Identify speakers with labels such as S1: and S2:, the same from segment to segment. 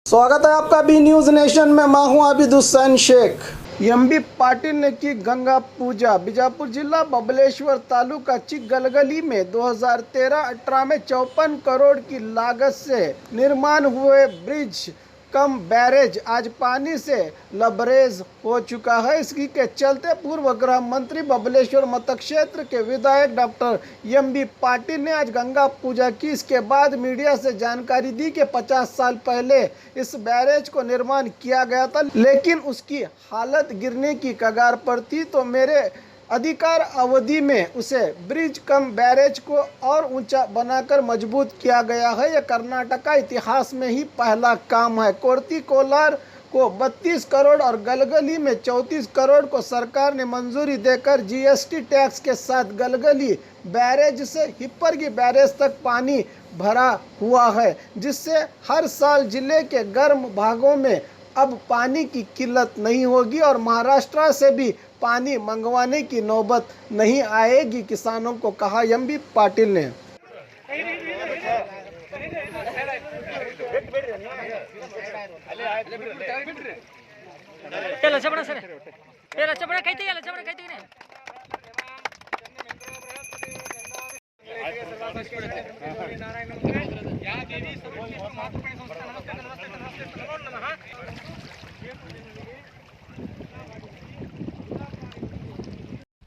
S1: स्वागत है आपका बी न्यूज नेशन में। मैं हूं आबिद हुसैन शेख। एमबी पाटिल ने की गंगा पूजा। बीजापुर जिला बबलेश्वर तालुका चिकगलगली में 2013-18 में 54 करोड़ की लागत से निर्माण हुए ब्रिज कम बैरेज आज पानी से लबरेज हो चुका है। इसकी के चलते पूर्व गृह मंत्री बबलेश्वर मतक्षेत्र के विधायक डॉक्टर एमबी पाटिल ने आज गंगा पूजा की। इसके बाद मीडिया से जानकारी दी कि 50 साल पहले इस बैरेज को निर्माण किया गया था, लेकिन उसकी हालत गिरने की कगार पर थी, तो मेरे अधिकार अवधि में उसे ब्रिज कम बैरेज को और ऊंचा बनाकर मजबूत किया गया है। यह कर्नाटक का इतिहास में ही पहला काम है। कोर्ती कोलार को 32 करोड़ और गलगली में 34 करोड़ को सरकार ने मंजूरी देकर जीएसटी टैक्स के साथ गलगली बैरेज से हिप्परगी बैरेज तक पानी भरा हुआ है, जिससे हर साल जिले के गर्म भागों में अब पानी की किल्लत नहीं होगी और महाराष्ट्र से भी पानी मंगवाने की नौबत नहीं आएगी, किसानों को कहा एमबी पाटिल ने।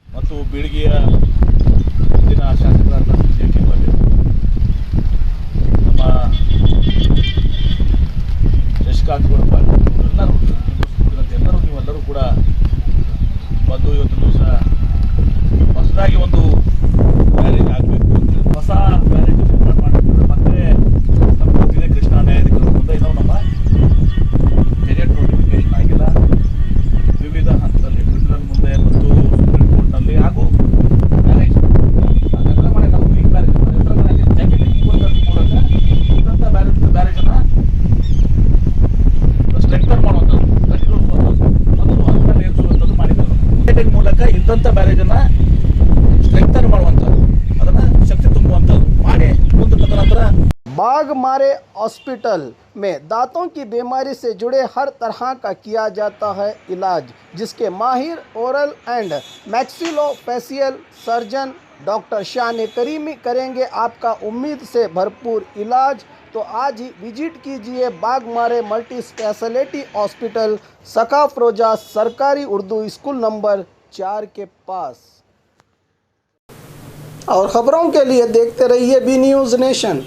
S2: ಮತ್ತು ಬೀಳಗಿಯ ಇಂದಿನ ಶಾಸಕರಾದ ಜೆ.ಕೆ. ಪಾಟೀಲ್, ನಮ್ಮ ಶಶಿಕಾಂತ್ ಪಾಟೀಲ್ ಎಲ್ಲರೂ ನೀವೆಲ್ಲರೂ ಕೂಡ ಬಂದು ಇವತ್ತು ದಿವಸ ಹೊಸದಾಗಿ ಒಂದು ಬ್ಯಾರೇಜ್ ಆಗಬೇಕು ಅಂತ ಹೊಸ ಬ್ಯಾರೇಜ್ ನಿರ್ಮಾಣ ಮಾಡಬೇಕು. ಮತ್ತೆ ನಮ್ಮ ಗೊತ್ತಿದೆ ಕೃಷ್ಣಾ ನ್ಯಾಯಾಧಿಕರಣ ಮುಂದೆ ಇನ್ನೂ ನಮ್ಮ ಗೆಜೆಟ್ ನೋಟಿಫಿಕೇಶನ್ ಆಗಿಲ್ಲ. ವಿವಿಧ ಹಂತದಲ್ಲಿ ಟ್ರಿಬ್ಯುನಲ್ ಮುಂದೆ ಮತ್ತು ಸುಪ್ರೀಂ ಕೋರ್ಟ್ನಲ್ಲಿ ಹಾಗೂ ಬ್ಯಾರೇಜ್ ಬ್ಯಾರೇಜನ್ನು ಸ್ಟ್ರೆಂಥನ್ ಮಾಡುವಂಥದ್ದು, ಮತ್ತು ಹಂತದಲ್ಲಿ ಏರಿಸುವಂಥದ್ದು ಮಾಡಿದ್ದಾರೆ. ಮೂಲಕ ಇದ್ದಂಥ ಬ್ಯಾರೇಜನ್ನು ಸ್ಟ್ರೆಂಥನ್ ಮಾಡುವಂಥದ್ದು, ಅದನ್ನು ಶಕ್ತಿ ತುಂಬುವಂಥದ್ದು ಮಾಡಿ ಮುಂದೆ ತದನಂತರ
S1: बाघमारे हॉस्पिटल में दांतों की बीमारी से जुड़े हर तरह का किया जाता है इलाज, जिसके माहिर oral and maxillofacial surgeon doctor शान करीमी करेंगे आपका उम्मीद से भरपूर इलाज। तो आज ही विजिट कीजिए बाघमारे मल्टी स्पेशलिटी हॉस्पिटल, सकाफरोजा सरकारी उर्दू स्कूल नंबर 4 के पास। और ख़बरों के लिए देखते रहिए बी न्यूज़ नेशन।